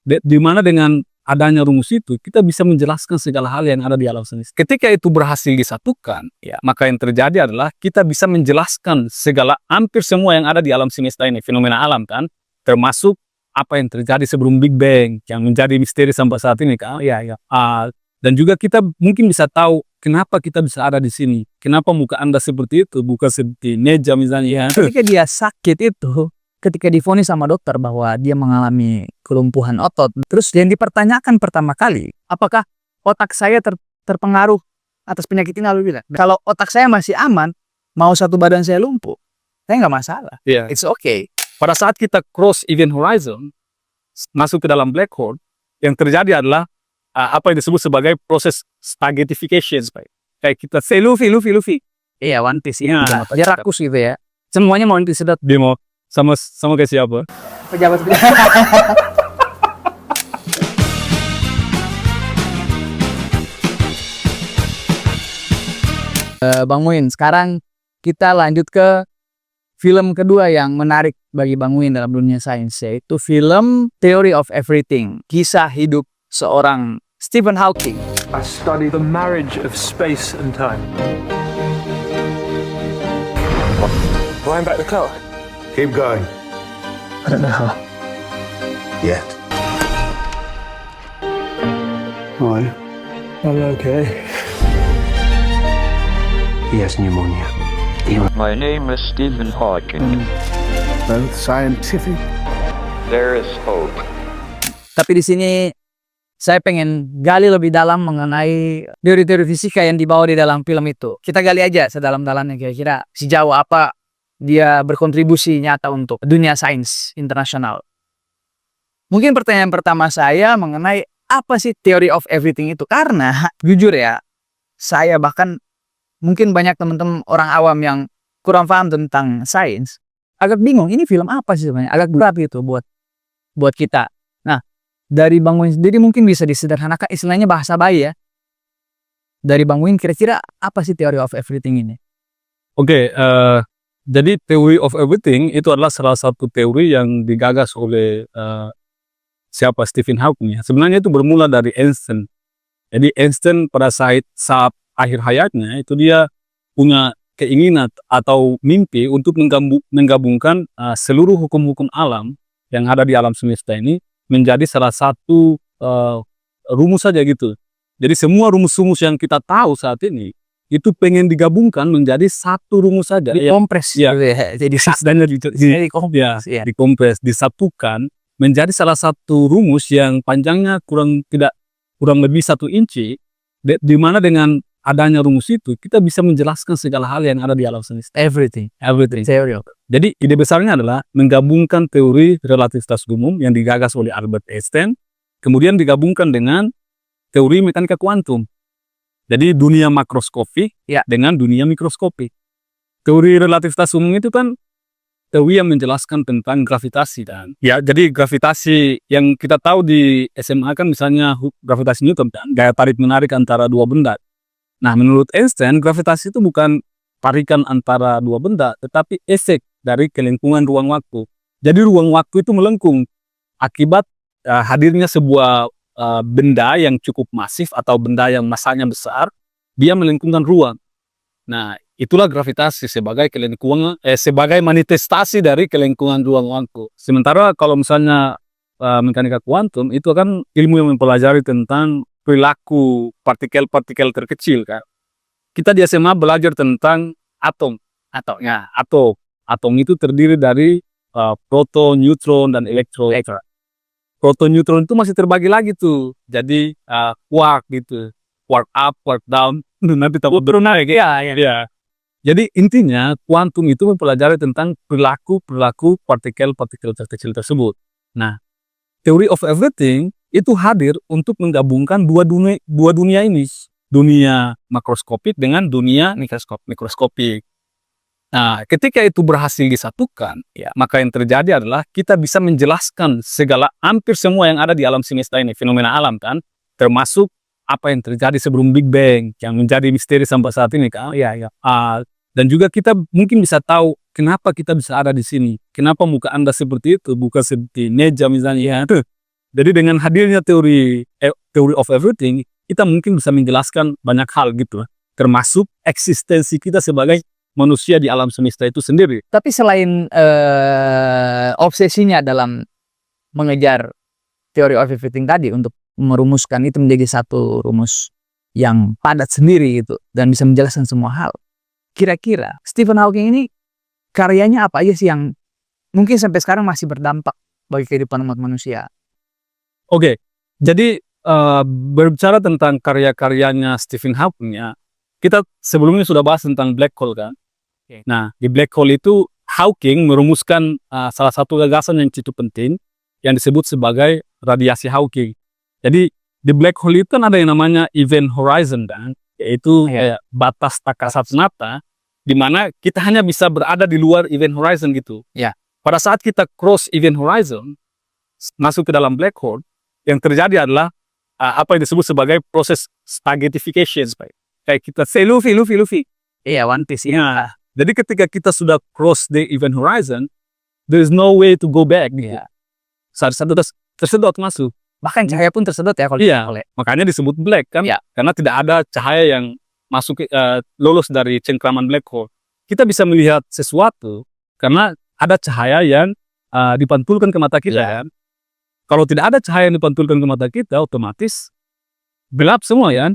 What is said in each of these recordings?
Di mana dengan adanya rumus itu, kita bisa menjelaskan segala hal yang ada di alam semesta. Ketika itu berhasil disatukan, ya, maka yang terjadi adalah kita bisa menjelaskan segala, hampir semua yang ada di alam semesta ini, fenomena alam kan, termasuk apa yang terjadi sebelum Big Bang, yang menjadi misteri sampai saat ini kan. Dan juga kita mungkin bisa tahu kenapa kita bisa ada di sini, kenapa muka Anda seperti itu, bukan seperti Neja misalnya. Ketika dia sakit itu, ketika divonis sama dokter bahwa dia mengalami kelumpuhan otot, terus yang dipertanyakan pertama kali, apakah otak saya terpengaruh atas penyakit ini? Lalu bilang, kalau otak saya masih aman, mau satu badan saya lumpuh, saya nggak masalah. Yeah. It's okay. Pada saat kita cross event horizon, masuk ke dalam black hole, yang terjadi adalah apa yang disebut sebagai proses spaghettification. Kayak kita say Luffy. Iya, One Piece. Ya, Dia rakus gitu ya. Semuanya mau disedot. Dia mau sama kayak siapa? Pejabat. Bang Muin, sekarang kita lanjut ke film kedua yang menarik bagi Bang Muin dalam dunia sains, yaitu film Theory of Everything, kisah hidup seorang Stephen Hawking. I study the marriage of space and time. Wind back the clock. Keep going. I don't know how. Yet. Why? I'm okay. He has pneumonia. My name is Stephen Hawking. Both scientific. There is hope. Tapi di sini saya pengen gali lebih dalam mengenai teori-teori fisika yang dibawa di dalam film itu. Kita gali aja sedalam-dalamnya, kira-kira sejauh apa dia berkontribusi nyata untuk dunia sains internasional. Mungkin pertanyaan pertama saya mengenai apa sih theory of everything itu? Karena jujur ya, saya bahkan mungkin banyak teman-teman orang awam yang kurang paham tentang sains, agak bingung ini film apa sih sebenarnya, agak berat gitu buat kita. Nah, dari Bang Win sendiri mungkin bisa disederhanakan, istilahnya bahasa bayi ya. Dari Bang Win kira-kira apa sih theory of everything ini? Oke, jadi theory of everything itu adalah salah satu teori yang digagas oleh siapa Stephen Hawking ya. Sebenarnya itu bermula dari Einstein. Jadi Einstein pada saat akhir hayatnya itu dia punya keinginan atau mimpi untuk menggabungkan seluruh hukum-hukum alam yang ada di alam semesta ini menjadi salah satu rumus saja gitu. Jadi semua rumus-rumus yang kita tahu saat ini itu pengen digabungkan menjadi satu rumus saja. Dikompres Ya, gitu ya. Jadi dikompres, disatukan menjadi salah satu rumus yang panjangnya kurang lebih 1 inci, di mana dengan adanya rumus itu kita bisa menjelaskan segala hal yang ada di alam semesta. Everything. Theory of. Jadi ide besarnya adalah menggabungkan teori relativitas umum yang digagas oleh Albert Einstein, kemudian digabungkan dengan teori mekanika kuantum. Jadi dunia makroskopik dengan dunia mikroskopik. Teori relativitas umum itu kan teori yang menjelaskan tentang gravitasi dan ya, jadi gravitasi yang kita tahu di SMA kan misalnya gravitasi Newton dan gaya tarik menarik antara dua benda. Nah, menurut Einstein gravitasi itu bukan tarikan antara dua benda, tetapi efek dari kelengkungan ruang waktu. Jadi ruang waktu itu melengkung akibat hadirnya sebuah benda yang cukup masif atau benda yang masanya besar, dia melengkungkan ruang. Nah, itulah gravitasi sebagai kelengkungan, sebagai manifestasi dari kelengkungan ruang waktu. Sementara kalau misalnya mekanika kuantum itu kan ilmu yang mempelajari tentang perilaku partikel-partikel terkecil kan. Kita di SMA belajar tentang atom. Atom itu terdiri dari proton, neutron, dan elektron. Proton, neutron itu masih terbagi lagi tuh. Jadi quark gitu. Quark up, quark down. Nanti tahu naik ya. Jadi intinya kuantum itu mempelajari tentang perilaku partikel-partikel terkecil tersebut. Nah, theory of everything itu hadir untuk menggabungkan dua dunia ini. Dunia makroskopik dengan dunia mikroskopik. Nah, ketika itu berhasil disatukan, ya, maka yang terjadi adalah kita bisa menjelaskan segala, hampir semua yang ada di alam semesta ini, fenomena alam kan, termasuk apa yang terjadi sebelum Big Bang, yang menjadi misteri sampai saat ini kan. Dan juga kita mungkin bisa tahu kenapa kita bisa ada di sini, kenapa muka Anda seperti itu, bukan seperti Neja misalnya. Jadi dengan hadirnya teori of everything, kita mungkin bisa menjelaskan banyak hal gitu, termasuk eksistensi kita sebagai manusia di alam semesta itu sendiri. Tapi selain obsesinya dalam mengejar teori of everything tadi untuk merumuskan itu menjadi satu rumus yang padat sendiri gitu dan bisa menjelaskan semua hal. Kira-kira Stephen Hawking ini karyanya apa aja sih yang mungkin sampai sekarang masih berdampak bagi kehidupan umat manusia? Oke, jadi berbicara tentang karya-karyanya Stephen Hawking ya, kita sebelumnya sudah bahas tentang black hole kan. Nah, di black hole itu Hawking merumuskan salah satu gagasan yang cukup penting yang disebut sebagai radiasi Hawking. Jadi di black hole itu kan ada yang namanya event horizon kan, yaitu batas tak kasat mata, di mana kita hanya bisa berada di luar event horizon gitu. Ya. Pada saat kita cross event horizon, masuk ke dalam black hole, yang terjadi adalah apa yang disebut sebagai proses spaghettification. Kayak kita say Luffy. Iya, One Piece. Ya. Jadi ketika kita sudah cross the event horizon, there is no way to go back. Iya. Satu tersedot masuk. Bahkan cahaya pun tersedot ya kalau Iya, oleh. makanya disebut black kan, Iya. karena tidak ada cahaya yang masuk lolos dari cengkraman black hole. Kita bisa melihat sesuatu karena ada cahaya yang dipantulkan ke mata kita kan. Kalau tidak ada cahaya yang dipantulkan ke mata kita, otomatis gelap semua ya.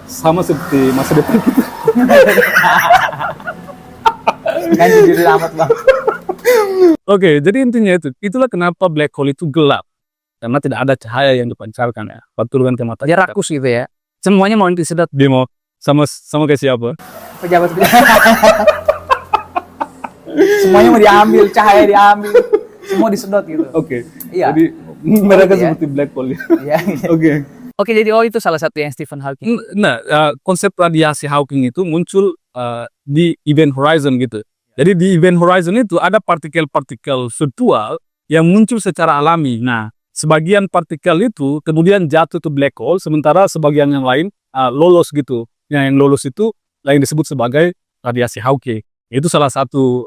Sama seperti masa depan kita. Ganti diri amat bang. Oke, jadi intinya itulah kenapa black hole itu gelap. Karena tidak ada cahaya yang dipancarkan ya, pantulkan ke mata Dia kita. rakus gitu ya. Semuanya mau disedot. Dia mau sama kayak siapa? Pejabat. Semuanya mau diambil, cahaya diambil, semua disedot gitu. Oke. Iya. Jadi mereka Iya. seperti black hole. Iya. Oke. Oke, jadi itu salah satu yang Stephen Hawking. Nah, konsep radiasi Hawking itu muncul di event horizon gitu. Jadi di event horizon itu ada partikel-partikel virtual yang muncul secara alami. Nah, sebagian partikel itu kemudian jatuh ke black hole, sementara sebagian yang lain lolos gitu. Yang lolos itu yang disebut sebagai radiasi Hawking. Itu salah satu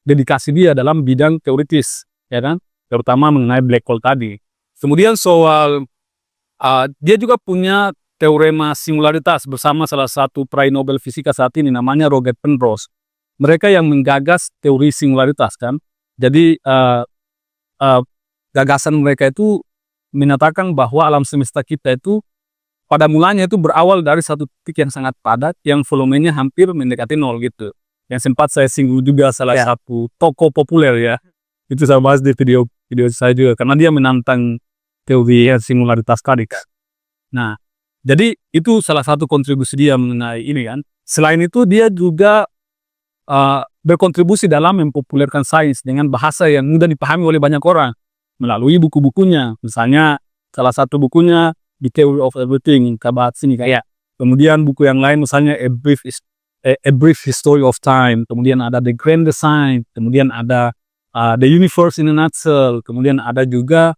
dedikasi dia dalam bidang teoritis, ya kan? Terutama mengenai black hole tadi. Kemudian soal dia juga punya teorema singularitas bersama salah satu peraih Nobel fisika saat ini namanya Roger Penrose. Mereka yang menggagas teori singularitas kan. Jadi gagasan mereka itu menyatakan bahwa alam semesta kita itu pada mulanya itu berawal dari satu titik yang sangat padat yang volumenya hampir mendekati nol gitu. Yang sempat saya singgung juga salah satu tokoh populer ya. Itu saya bahas di video saya juga karena dia menantang teori singularitas tadi. Nah, jadi itu salah satu kontribusi dia mengenai ini kan. Selain itu dia juga berkontribusi dalam mempopulerkan sains dengan bahasa yang mudah dipahami oleh banyak orang melalui buku-bukunya. Misalnya salah satu bukunya The Theory of Everything, kita bahas sini kayak. Kemudian buku yang lain misalnya A Brief History of Time, kemudian ada The Grand Design, kemudian ada The Universe in a Nutshell, kemudian ada juga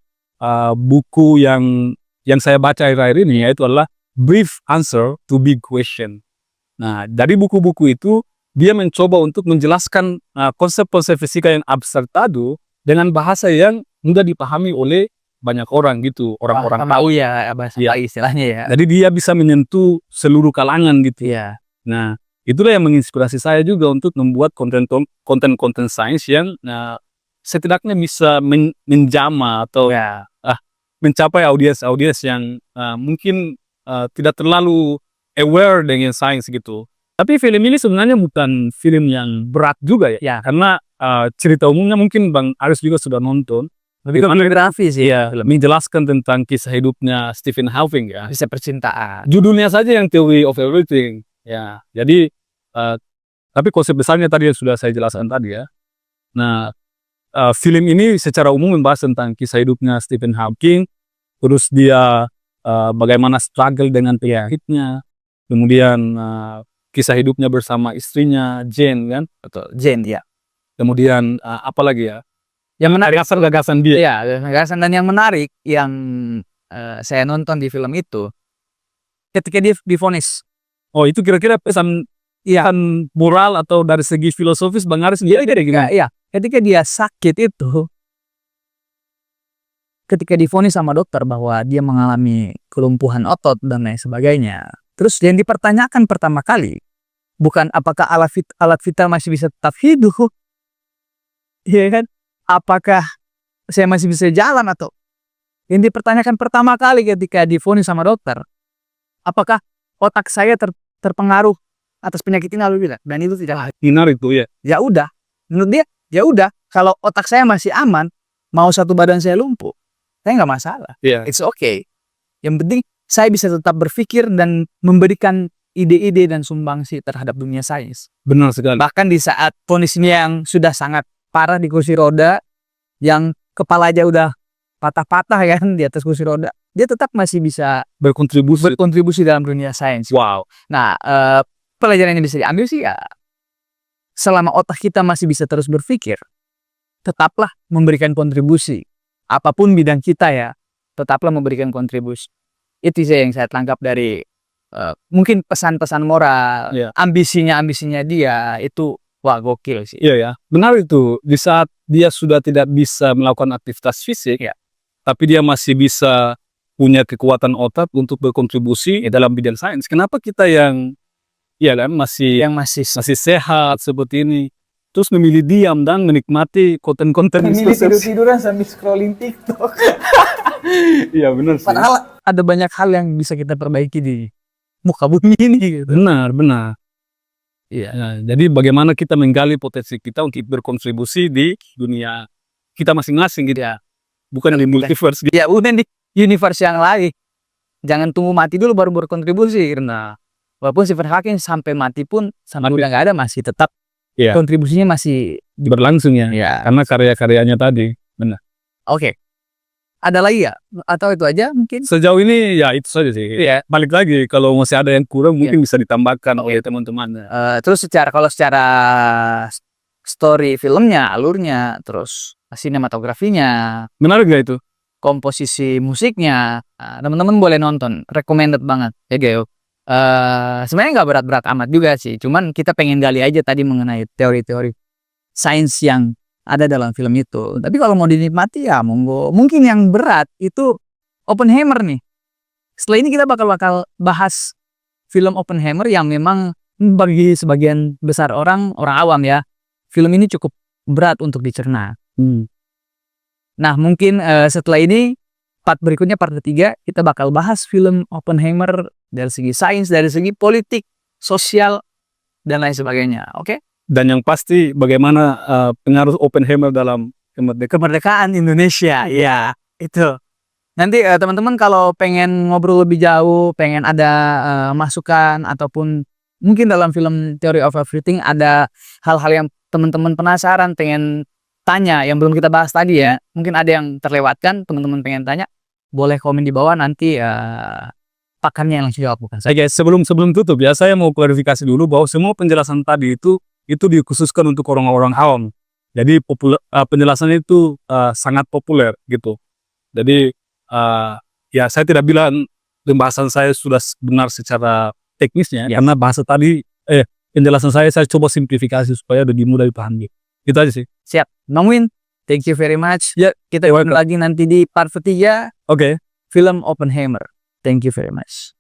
buku yang saya baca akhir-akhir ini yaitu adalah Brief Answer to Big Question. Nah, dari buku-buku itu dia mencoba untuk menjelaskan konsep-konsep fisika yang abstrak tadi dengan bahasa yang mudah dipahami oleh banyak orang gitu, orang-orang tahu ya bahasa istilahnya ya. Jadi dia bisa menyentuh seluruh kalangan gitu. Iya. Nah, itulah yang menginspirasi saya juga untuk membuat konten-konten sains yang setidaknya bisa menjama atau mencapai audiens yang mungkin tidak terlalu aware dengan sains gitu. Tapi film ini sebenarnya bukan film yang berat juga ya. Karena cerita umumnya mungkin Bang Aris juga sudah nonton. Lebih ke biografi sih. Iya, menjelaskan tentang kisah hidupnya Stephen Hawking ya. Bisa percintaan. Judulnya saja yang Theory of Everything. Ya, jadi tapi konsep besarnya tadi yang sudah saya jelaskan tadi ya. Nah, film ini secara umum membahas tentang kisah hidupnya Stephen Hawking. Terus dia bagaimana struggle dengan penyakitnya. Kemudian kisah hidupnya bersama istrinya Jane kan. Betul, Jane ya. Kemudian apa lagi ya? Yang menarik gagasan dia. Iya, gagasan dan yang menarik yang saya nonton di film itu ketika dia divonis. Oh, itu kira-kira pesan moral atau dari segi filosofis Bang Aris gimana? Iya, ketika dia sakit itu ketika divonis sama dokter bahwa dia mengalami kelumpuhan otot dan lain sebagainya. Terus yang dipertanyakan pertama kali bukan apakah alat vital masih bisa tetap hidup, ya kan? Apakah saya masih bisa jalan atau yang dipertanyakan pertama kali ketika divonis sama dokter, apakah otak saya terpengaruh atas penyakit ini lalu bilang, dan itu tidak. Hinar itu ya. Ya udah, menurut dia ya udah, kalau otak saya masih aman, mau satu badan saya lumpuh, saya nggak masalah. Iya. It's okay. Yang penting saya bisa tetap berpikir dan memberikan ide-ide dan sumbangsi terhadap dunia sains. Benar sekali. Bahkan di saat vonisnya yang sudah sangat parah di kursi roda, yang kepala aja udah patah-patah kan di atas kursi roda, dia tetap masih bisa berkontribusi dalam dunia sains. Wow. Nah, pelajaran yang bisa diambil sih ya, selama otak kita masih bisa terus berpikir, tetaplah memberikan kontribusi. Apapun bidang kita ya, tetaplah memberikan kontribusi. Itu sih yang saya tangkap dari mungkin pesan-pesan moral, Iya. ambisinya dia itu wah gokil sih. Iya ya, benar itu. Di saat dia sudah tidak bisa melakukan aktivitas fisik, Ya. tapi dia masih bisa punya kekuatan otak untuk berkontribusi dalam bidang sains. Kenapa kita yang, ya kan, Yang masih masih sehat seperti ini, terus memilih diam dan menikmati konten-konten tidur-tiduran sambil scrolling TikTok. Iya benar sih. Padahal ada banyak hal yang bisa kita perbaiki di muka bumi ini gitu. Benar. Iya. Nah, jadi bagaimana kita menggali potensi kita untuk berkontribusi di dunia kita masing-masing gitu ya. Bukan di multiverse gitu. Ya udah di universe yang lain. Jangan tunggu mati dulu baru berkontribusi. Karena walaupun Stephen Hawking sampai mati pun sampai udah nggak ada masih tetap Iya. kontribusinya masih Berlangsung ya. ya. Karena karya-karyanya tadi. Benar. Oke. Ada lagi ya? Atau itu aja mungkin? Sejauh ini ya itu saja sih. Iya. Balik lagi kalau masih ada yang kurang mungkin bisa ditambahkan oleh teman-teman. Terus kalau secara story filmnya, alurnya, terus sinematografinya, Menarik gak itu? komposisi musiknya, teman-teman boleh nonton, recommended banget ya Geo. Sebenarnya nggak berat-berat amat juga sih, cuman kita pengen gali aja tadi mengenai teori-teori sains yang ada dalam film itu. Tapi kalau mau dinikmati ya monggo. Mungkin yang berat itu Oppenheimer nih. Setelah ini kita bakal bahas film Oppenheimer yang memang bagi sebagian besar orang awam ya, film ini cukup berat untuk dicerna. Nah mungkin setelah ini part berikutnya, part ketiga, kita bakal bahas film Oppenheimer dari segi sains, dari segi politik, sosial, dan lain sebagainya. Oke? Dan yang pasti bagaimana pengaruh Oppenheimer dalam Kemerdekaan Indonesia. Ya, itu. Nanti teman-teman kalau pengen ngobrol lebih jauh, pengen ada masukan, ataupun mungkin dalam film Theory of Everything ada hal-hal yang teman-teman penasaran, pengen tanya, yang belum kita bahas tadi ya. Mungkin ada yang terlewatkan, teman-teman pengen tanya, boleh komen di bawah, nanti pakarnya yang langsung jawab, bukan saya. Guys, sebelum tutup ya, saya mau klarifikasi dulu bahwa semua penjelasan tadi itu dikhususkan untuk orang-orang awam. Jadi penjelasannya itu sangat populer gitu. Jadi ya saya tidak bilang pembahasan saya sudah benar secara teknisnya, karena bahasa tadi penjelasan saya coba simplifikasi supaya lebih mudah dipahami. Itu aja sih. Siap. Nongwin, thank you very much. Ya, Kita ketemu lagi nanti di part ketiga oke. film Oppenheimer. Thank you very much.